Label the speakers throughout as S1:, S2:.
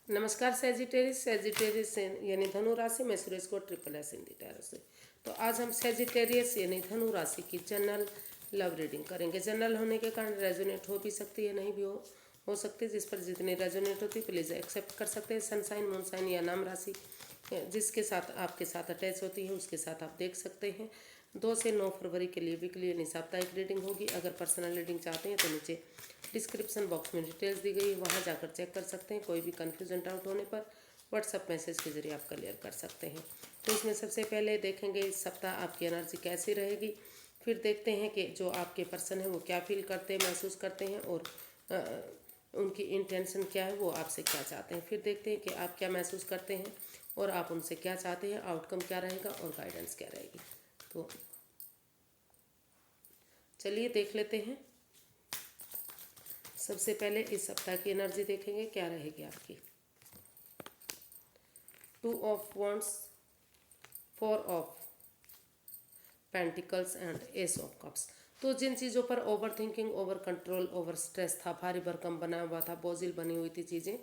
S1: नमस्कार Sagittarius Sagittarius यानी धनु राशि में सुरेश को ट्रिपल एस हिंदी टैरो से। तो आज हम सेजिटेरियस यानी धनु राशि की जनरल लव रीडिंग करेंगे। जनरल होने के कारण रेजोनेट हो भी सकती है, नहीं भी हो सकती है। जिस पर जितनी रेजोनेट होती है प्लीज़ एक्सेप्ट कर सकते हैं। सनसाइन मूनसाइन या नाम राशि जिसके साथ आपके साथ अटैच होती है उसके साथ आप देख सकते हैं। 2 से 9 फरवरी के लिए वीकली यानी साप्ताहिक रीडिंग होगी। अगर पर्सनल रीडिंग चाहते हैं तो नीचे डिस्क्रिप्शन बॉक्स में डिटेल्स दी गई है, वहाँ जाकर चेक कर सकते हैं। कोई भी कन्फ्यूजन डाउट होने पर व्हाट्सअप मैसेज के जरिए आप क्लियर कर सकते हैं। तो इसमें सबसे पहले देखेंगे इस सप्ताह आपकी एनर्जी कैसी रहेगी। फिर देखते हैं कि जो आपके पर्सन है वो क्या फील करते हैं, महसूस करते हैं और उनकी इंटेंशन क्या है, वो आपसे क्या चाहते हैं। फिर देखते हैं कि आप क्या महसूस करते हैं और आप उनसे क्या चाहते हैं, आउटकम क्या रहेगा और गाइडेंस क्या रहेगी। तो चलिए देख लेते हैं। सबसे पहले इस सप्ताह की एनर्जी देखेंगे क्या रहेगी आपकी। 2 of wands, 4 of pentacles and S of cups. तो जिन चीज़ों पर over thinking, over control, over stress था, भारी भरकम बना हुआ था, बोझिल बनी हुई थी चीज़ें,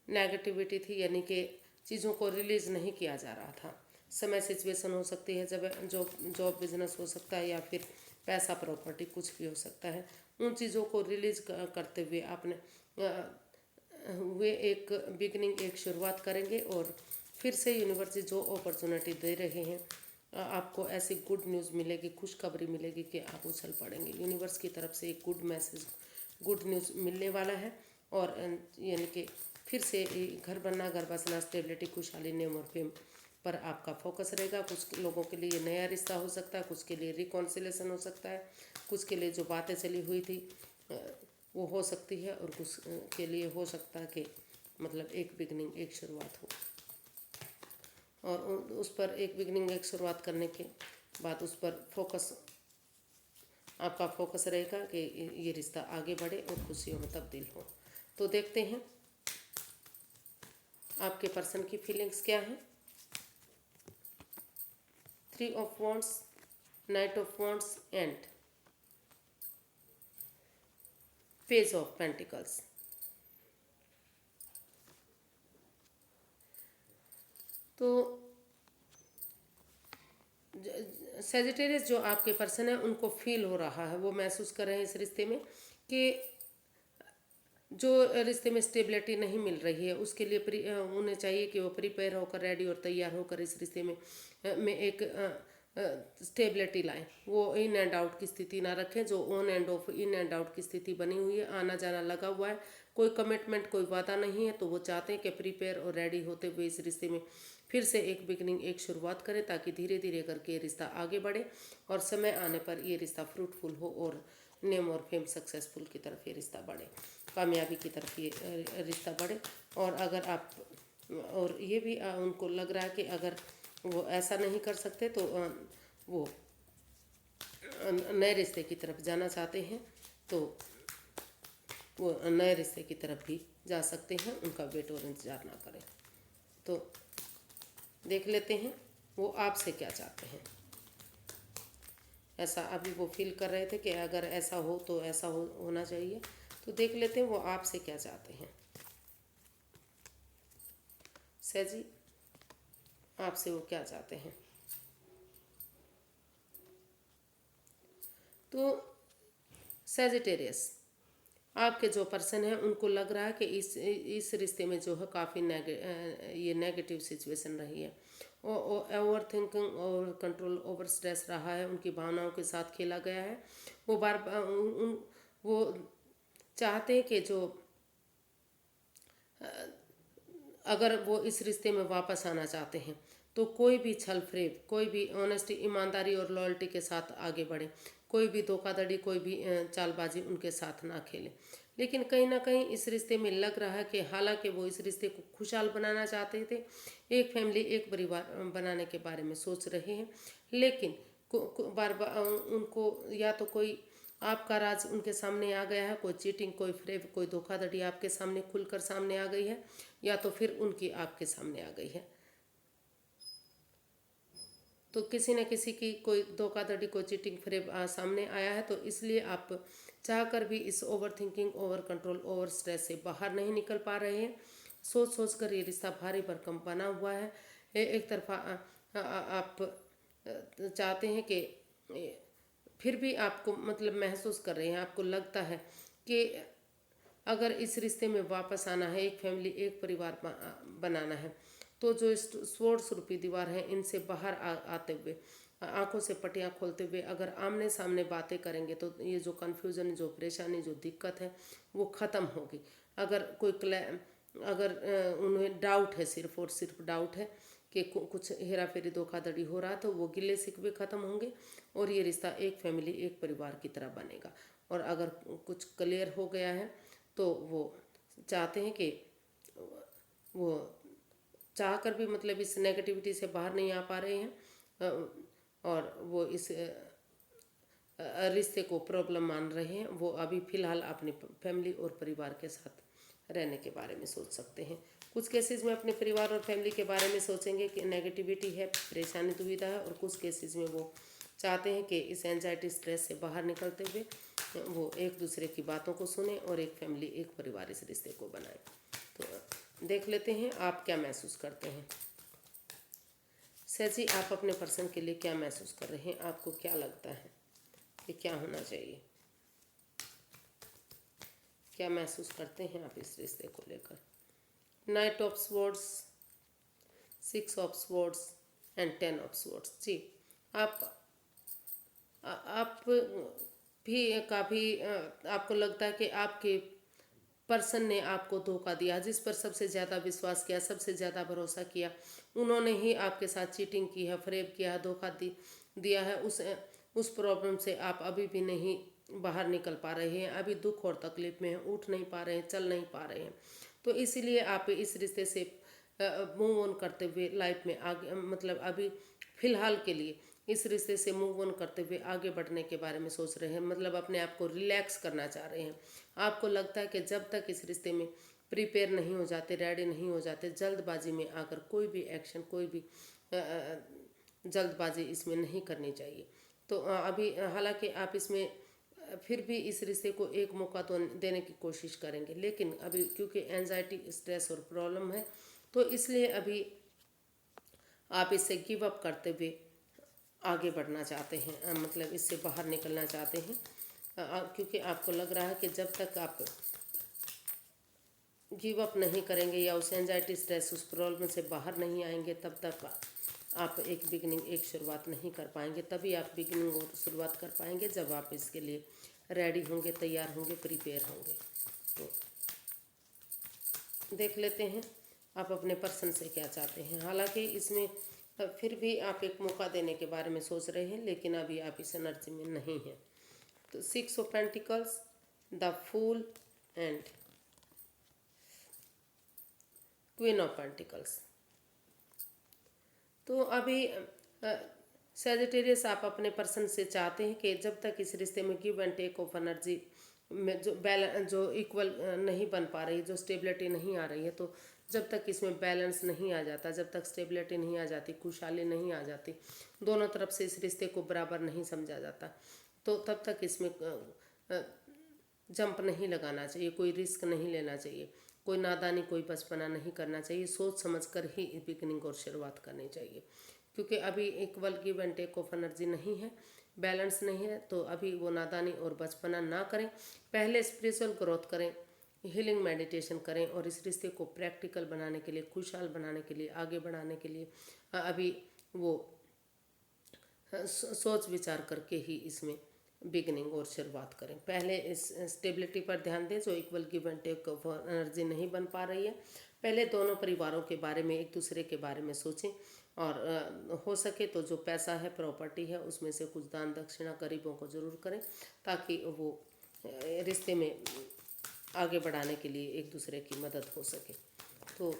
S1: नेगेटिविटी थी, यानी कि चीज़ों को रिलीज़ नहीं किया जा रहा था। समय सिचुएशन हो सकती है, जब जॉब बिजनेस हो सकता है या फिर पैसा प्रॉपर्टी कुछ भी हो सकता है। उन चीज़ों को रिलीज करते हुए आपने वे एक बिगनिंग, एक शुरुआत करेंगे और फिर से यूनिवर्स जो अपॉर्चुनिटी दे रहे हैं आपको ऐसी गुड न्यूज़ मिलेगी, खुशखबरी मिलेगी कि आप उछल पड़ेंगे। यूनिवर्स की तरफ से एक गुड मैसेज, गुड न्यूज़ मिलने वाला है। और यानी कि फिर से घर बनना, घर बसना, स्टेबिलिटी, खुशहाली, नेम और फेम पर आपका फोकस रहेगा। कुछ लोगों के लिए नया रिश्ता हो सकता है, कुछ के लिए रिकॉन्सिलेशन हो सकता है, कुछ के लिए जो बातें चली हुई थी वो हो सकती है और कुछ के लिए हो सकता है कि मतलब एक बिगनिंग, एक शुरुआत हो। और उस पर एक बिगनिंग, एक शुरुआत करने के बाद उस पर फोकस, आपका फोकस रहेगा कि ये रिश्ता आगे बढ़े और खुशियों में तब्दील हो। तो देखते हैं आपके पर्सन की फीलिंग्स क्या हैं। 3 of wands, night of wands and page of pentacles. तो सेजिटेरियस जो आपके पर्सन है उनको फील हो रहा है, वो महसूस कर रहे हैं इस रिश्ते में कि जो रिश्ते में स्टेबिलिटी नहीं मिल रही है उसके लिए उन्हें चाहिए कि वो प्रिपेयर होकर, रेडी और तैयार होकर इस रिश्ते में एक स्टेबिलिटी लाएं। वो इन एंड आउट की स्थिति ना रखें, जो on end of, in and out की स्थिति बनी हुई है, आना जाना लगा हुआ है, कोई कमिटमेंट, कोई वादा नहीं है। तो वो चाहते हैं कि प्रिपेयर और रेडी होते हुए इस रिश्ते में फिर से एक बिगनिंग, एक शुरुआत करें, ताकि धीरे धीरे करके ये रिश्ता आगे बढ़े और समय आने पर ये रिश्ता फ्रूटफुल हो और नेम और फेम, सक्सेसफुल की तरफ ये रिश्ता बढ़े, कामयाबी की तरफ ये रिश्ता बढ़े। और अगर आप, और ये भी उनको लग रहा है कि अगर वो ऐसा नहीं कर सकते तो वो नए रिश्ते की तरफ जाना चाहते हैं तो वो नए रिश्ते की तरफ भी जा सकते हैं। उनका वेट और इंतज़ार ना करें। तो देख लेते हैं वो आपसे क्या चाहते हैं। ऐसा अभी वो फील कर रहे थे कि अगर ऐसा हो तो ऐसा होना चाहिए। तो देख लेते हैं वो आपसे क्या चाहते हैं। सैजी, आपसे वो क्या चाहते हैं। तो सेजिटेरियस, आपके जो पर्सन है उनको लग रहा है कि इस रिश्ते में जो है काफ़ी ये नेगेटिव सिचुएशन रही है। Over thinking, over control, over stress रहा है, उनकी भावनाओं के साथ खेला गया है। वो बार वो चाहते हैं कि जो अगर वो इस रिश्ते में वापस आना चाहते हैं तो कोई भी छल फरेब, कोई भी ऑनेस्टी, ईमानदारी और लॉयल्टी के साथ आगे बढ़े। कोई भी धोखाधड़ी, कोई भी चालबाजी उनके साथ ना खेले। लेकिन कहीं ना कहीं इस रिश्ते में लग रहा है कि हालांकि वो इस रिश्ते को खुशहाल बनाना चाहते थे, एक फैमिली, एक परिवार बनाने के बारे में सोच रहे हैं, लेकिन बार बार उनको या तो कोई आपका राज उनके सामने आ गया है, कोई चीटिंग, कोई फ्रेब, कोई धोखाधड़ी आपके सामने खुलकर सामने आ गई है, या तो फिर उनकी आपके सामने आ गई है। तो किसी न किसी की कोई धोखाधड़ी, कोई चीटिंग, फ्रेब सामने आया है। तो इसलिए आप चाहकर भी इस over thinking, over control, over stress से बाहर नहीं निकल पा रहे हैं। सोच सोच कर ये रिश्ता भारी भरकम बना हुआ है। एक तरफा आप चाहते हैं कि फिर भी आपको मतलब महसूस कर रहे हैं, आपको लगता है कि अगर इस रिश्ते में वापस आना है, एक फैमिली, एक परिवार बनाना है, तो जो स्पोर्ट्स रूपी दीवार है इनसे बाहर आते हुए, आंखों से पटियां खोलते हुए अगर आमने सामने बातें करेंगे तो ये जो कन्फ्यूज़न, जो परेशानी, जो दिक्कत है वो ख़त्म होगी। अगर अगर उन्हें डाउट है, सिर्फ और सिर्फ डाउट है कि कुछ हेरा फेरी, धोखाधड़ी हो रहा, तो वो गिले शिकवे ख़त्म होंगे और ये रिश्ता एक फैमिली, एक परिवार की तरह बनेगा। और अगर कुछ क्लियर हो गया है तो वो चाहते हैं कि वो चाह कर भी मतलब इस नेगेटिविटी से बाहर नहीं आ पा रहे हैं और वो इस रिश्ते को प्रॉब्लम मान रहे हैं। वो अभी फ़िलहाल अपनी फैमिली और परिवार के साथ रहने के बारे में सोच सकते हैं। कुछ केसेस में अपने परिवार और फैमिली के बारे में सोचेंगे कि नेगेटिविटी है, परेशानी, दुविधा है, और कुछ केसेस में वो चाहते हैं कि इस एंजाइटी, स्ट्रेस से बाहर निकलते हुए वो एक दूसरे की बातों को सुने और एक फैमिली, एक परिवार इस रिश्ते को बनाए। तो देख लेते हैं आप क्या महसूस करते हैं। सर जी, आप अपने पर्सन के लिए क्या महसूस कर रहे हैं? आपको क्या लगता है कि क्या होना चाहिए? क्या महसूस करते हैं आप इस रिश्ते को लेकर? Knight of swords, 6 of swords and 10 of swords. जी, आप भी काफ़ी आपको लगता है कि आपके पर्सन ने आपको धोखा दिया, जिस पर सबसे ज़्यादा विश्वास किया, सबसे ज़्यादा भरोसा किया, उन्होंने ही आपके साथ चीटिंग की है, फरेब किया है, धोखा दिया है। उस प्रॉब्लम से आप अभी भी नहीं बाहर निकल पा रहे हैं, अभी दुख और तकलीफ में हैं, उठ नहीं पा रहे हैं, चल नहीं पा रहे हैं। तो इसीलिए आप इस रिश्ते से मूव ऑन करते हुए लाइफ में आगे, मतलब अभी फ़िलहाल के लिए इस रिश्ते से मूव ऑन करते हुए आगे बढ़ने के बारे में सोच रहे हैं, मतलब अपने आप को रिलैक्स करना चाह रहे हैं। आपको लगता है कि जब तक इस रिश्ते में प्रिपेयर नहीं हो जाते, रेडी नहीं हो जाते, जल्दबाजी में आकर कोई भी एक्शन, कोई भी जल्दबाजी इसमें नहीं करनी चाहिए। तो अभी हालांकि आप इसमें फिर भी इस रिश्ते को एक मौका तो देने की कोशिश करेंगे, लेकिन अभी क्योंकि एंजाइटी, स्ट्रेस और प्रॉब्लम है, तो इसलिए अभी आप इससे गिव अप करते हुए आगे बढ़ना चाहते हैं, मतलब इससे बाहर निकलना चाहते हैं, क्योंकि आपको लग रहा है कि जब तक आप गिव अप नहीं करेंगे या उस एंजाइटी, स्ट्रेस, उस प्रॉब्लम से बाहर नहीं आएंगे, तब तक आप एक बिगनिंग, एक शुरुआत नहीं कर पाएंगे। तभी आप बिगनिंग और शुरुआत कर पाएंगे जब आप इसके लिए रेडी होंगे, तैयार होंगे, प्रिपेयर होंगे। तो देख लेते हैं आप अपने पर्सन से क्या चाहते हैं। हालांकि इसमें फिर भी आप एक मौका देने के बारे में सोच रहे हैं, लेकिन अभी आप इस एनर्जी में नहीं हैं। तो 6 of pentacles, the fool and queen of pentacles. तो अभी सैजिटेरियस, आप अपने पर्सन से चाहते हैं कि जब तक इस रिश्ते में give and take of energy में जो इक्वल नहीं बन पा रही, जो स्टेबिलिटी नहीं आ रही है, तो जब तक इसमें बैलेंस नहीं आ जाता, जब तक स्टेबिलिटी नहीं आ जाती, खुशहाली नहीं आ जाती, दोनों तरफ से इस रिश्ते को बराबर नहीं समझा जाता, तो तब तक इसमें जंप नहीं लगाना चाहिए, कोई रिस्क नहीं लेना चाहिए, कोई नादानी, कोई बचपना नहीं करना चाहिए। सोच समझ कर ही बिगिनिंग और शुरुआत करनी चाहिए, क्योंकि अभी equal give and take of energy नहीं है, बैलेंस नहीं है। तो अभी वो नादानी और बचपना ना करें, पहले स्पिरिचुअल ग्रोथ करें, हीलिंग मेडिटेशन करें, और इस रिश्ते को प्रैक्टिकल बनाने के लिए, खुशहाल बनाने के लिए, आगे बढ़ाने के लिए अभी वो सोच विचार करके ही इसमें बिगनिंग और शुरुआत करें। पहले इस स्टेबिलिटी पर ध्यान दें, जो equal give and take of energy नहीं बन पा रही है। पहले दोनों परिवारों के बारे में, एक दूसरे के बारे में सोचें, और हो सके तो जो पैसा है, प्रॉपर्टी है, उसमें से कुछ दान दक्षिणा गरीबों को ज़रूर करें, ताकि वो रिश्ते में आगे बढ़ाने के लिए एक दूसरे की मदद हो सके। तो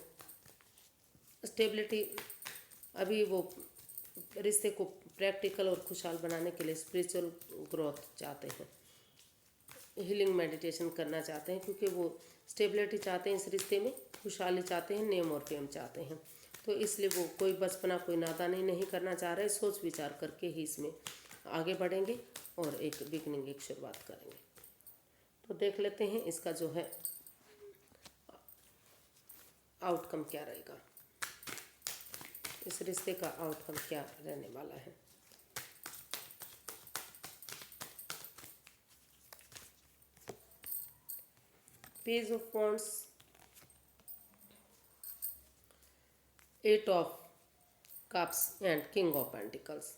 S1: स्टेबिलिटी, अभी वो रिश्ते को प्रैक्टिकल और खुशहाल बनाने के लिए स्पिरिचुअल ग्रोथ चाहते हैं, हीलिंग मेडिटेशन करना चाहते हैं, क्योंकि वो स्टेबिलिटी चाहते हैं इस रिश्ते में, खुशहाली चाहते हैं, नेम और फेम चाहते हैं। तो इसलिए वो कोई बचपना, कोई नादानी नहीं करना चाह रहे, सोच विचार करके ही इसमें आगे बढ़ेंगे और एक बिगनिंग, एक शुरुआत करेंगे। तो देख लेते हैं इसका जो है आउटकम क्या रहेगा, इस रिश्ते का आउटकम क्या रहने वाला है। Page of wands, 8 of cups and king of pentacles.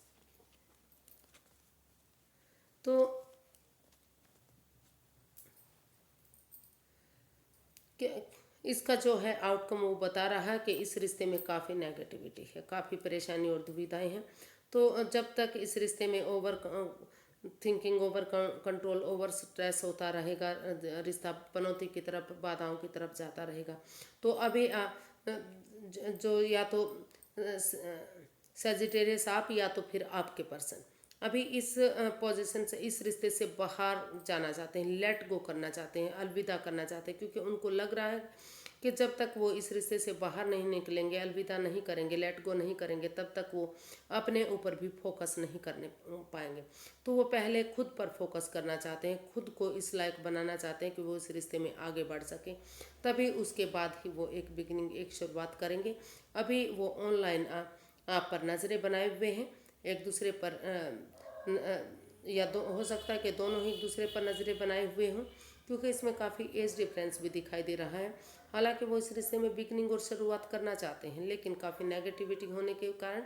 S1: तो इसका जो है आउटकम वो बता रहा है कि इस रिश्ते में काफ़ी नेगेटिविटी है, काफ़ी परेशानी और दुविधाएं हैं। तो जब तक इस रिश्ते में over thinking, over control, over stress होता रहेगा, रिश्ता पनौती की तरफ, बाधाओं की तरफ जाता रहेगा। तो अभी जो या तो सेजिटेरियस आप या तो फिर आपके पर्सन अभी इस पोजीशन से, इस रिश्ते से बाहर जाना चाहते हैं, लेट गो करना चाहते हैं, अलविदा करना चाहते हैं, क्योंकि उनको लग रहा है कि जब तक वो इस रिश्ते से बाहर नहीं निकलेंगे, अलविदा नहीं करेंगे, लेट गो नहीं करेंगे, तब तक वो अपने ऊपर भी फोकस नहीं करने पाएंगे। तो वो पहले खुद पर फोकस करना चाहते हैं, खुद को इस लायक बनाना चाहते हैं कि वो इस रिश्ते में आगे बढ़ सके, तभी उसके बाद ही वो एक बिगिनिंग, एक शुरुआत करेंगे। अभी वो ऑनलाइन आप पर नज़रें बनाए हुए हैं, एक दूसरे पर या हो सकता है कि दोनों ही एक दूसरे पर नज़रें बनाए हुए हों, क्योंकि इसमें काफ़ी एज डिफरेंस भी दिखाई दे रहा है। हालांकि वो इस रिश्ते में बिगनिंग और शुरुआत करना चाहते हैं, लेकिन काफ़ी नेगेटिविटी होने के कारण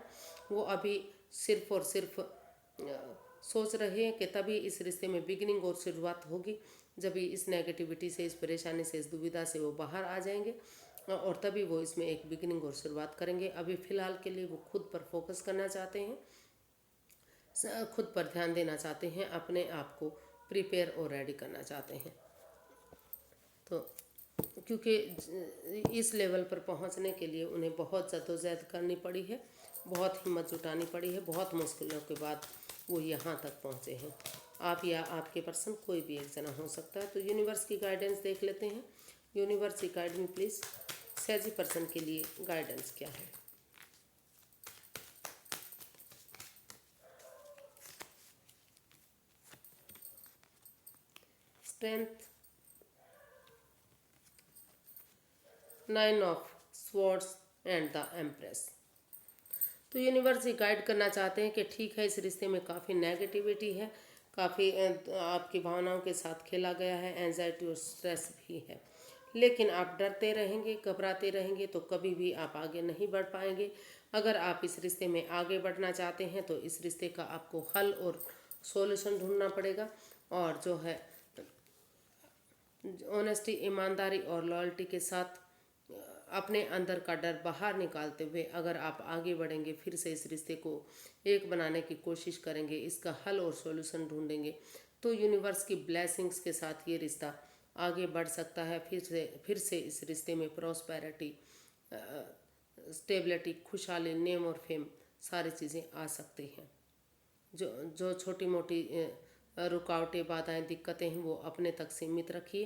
S1: वो अभी सिर्फ और सिर्फ सोच रहे हैं कि तभी इस रिश्ते में बिगनिंग और शुरुआत होगी, जब इस नेगेटिविटी से, इस परेशानी से, इस दुविधा से वो बाहर आ जाएंगे और तभी वो इसमें एक बिगनिंग और शुरुआत करेंगे। अभी फ़िलहाल के लिए वो खुद पर फोकस करना चाहते हैं, खुद पर ध्यान देना चाहते हैं, अपने आप को प्रिपेयर और रेडी करना चाहते हैं। तो क्योंकि इस लेवल पर पहुंचने के लिए उन्हें बहुत जद्दोजहद करनी पड़ी है, बहुत हिम्मत जुटानी पड़ी है, बहुत मुश्किलों के बाद वो यहाँ तक पहुँचे हैं। आप या आपके पर्सन कोई भी एक जना हो सकता है। तो यूनिवर्स की गाइडेंस देख लेते हैं। यूनिवर्स की गाइड मी प्लीज़, सैजी पर्सन के लिए गाइडेंस क्या है। Strength, 9 of swords and the empress. तो यूनिवर्स ये गाइड करना चाहते हैं कि ठीक है, इस रिश्ते में काफ़ी नेगेटिविटी है, काफ़ी आपकी भावनाओं के साथ खेला गया है, एंजाइटी और स्ट्रेस भी है, लेकिन आप डरते रहेंगे, घबराते रहेंगे तो कभी भी आप आगे नहीं बढ़ पाएंगे। अगर आप इस रिश्ते में आगे बढ़ना चाहते हैं तो इस रिश्ते का आपको हल और सॉल्यूशन ढूंढना पड़ेगा, और जो है ऑनेस्टी, ईमानदारी और लॉयल्टी के साथ अपने अंदर का डर बाहर निकालते हुए अगर आप आगे बढ़ेंगे, फिर से इस रिश्ते को एक बनाने की कोशिश करेंगे, इसका हल और सॉल्यूशन ढूंढेंगे, तो यूनिवर्स की ब्लेसिंग्स के साथ ये रिश्ता आगे बढ़ सकता है। फिर से इस रिश्ते में प्रॉस्पेरिटी, स्टेबिलिटी, खुशहाली, नेम और फेम, सारी चीज़ें आ सकती हैं। जो जो छोटी मोटी रुकावटें, बाधाएं, दिक्कतें हैं वो अपने तक सीमित रखिए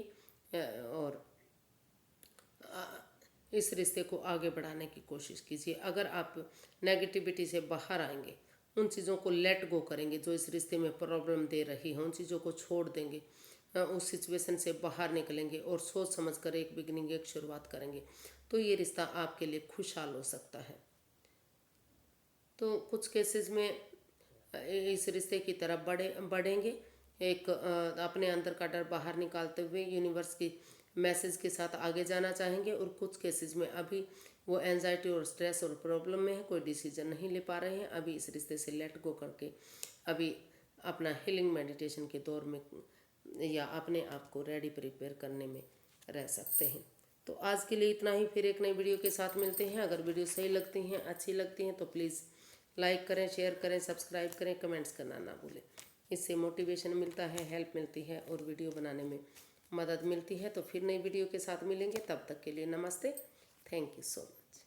S1: और इस रिश्ते को आगे बढ़ाने की कोशिश कीजिए। अगर आप नेगेटिविटी से बाहर आएंगे, उन चीज़ों को लेट गो करेंगे जो इस रिश्ते में प्रॉब्लम दे रही हैं, उन चीज़ों को छोड़ देंगे, उस सिचुएशन से बाहर निकलेंगे और सोच समझ कर एक बिगनिंग, एक शुरुआत करेंगे, तो ये रिश्ता आपके लिए खुशहाल हो सकता है। तो कुछ केसेस में इस रिश्ते की तरफ बढ़ेंगे, एक अपने अंदर का डर बाहर निकालते हुए यूनिवर्स की मैसेज के साथ आगे जाना चाहेंगे, और कुछ केसेस में अभी वो एंजाइटी और स्ट्रेस और प्रॉब्लम में है, कोई डिसीजन नहीं ले पा रहे हैं, अभी इस रिश्ते से लेट गो करके अभी अपना हीलिंग मेडिटेशन के दौर में या अपने आप को रेडी प्रिपेयर करने में रह सकते हैं। तो आज के लिए इतना ही, फिर एक नई वीडियो के साथ मिलते हैं। अगर वीडियो सही लगती हैं, अच्छी लगती हैं तो प्लीज़ लाइक करें, शेयर करें, सब्सक्राइब करें, कमेंट्स करना ना भूलें। इससे मोटिवेशन मिलता है, हेल्प मिलती है और वीडियो बनाने में मदद मिलती है। तो फिर नई वीडियो के साथ मिलेंगे, तब तक के लिए नमस्ते, थैंक यू सो मच।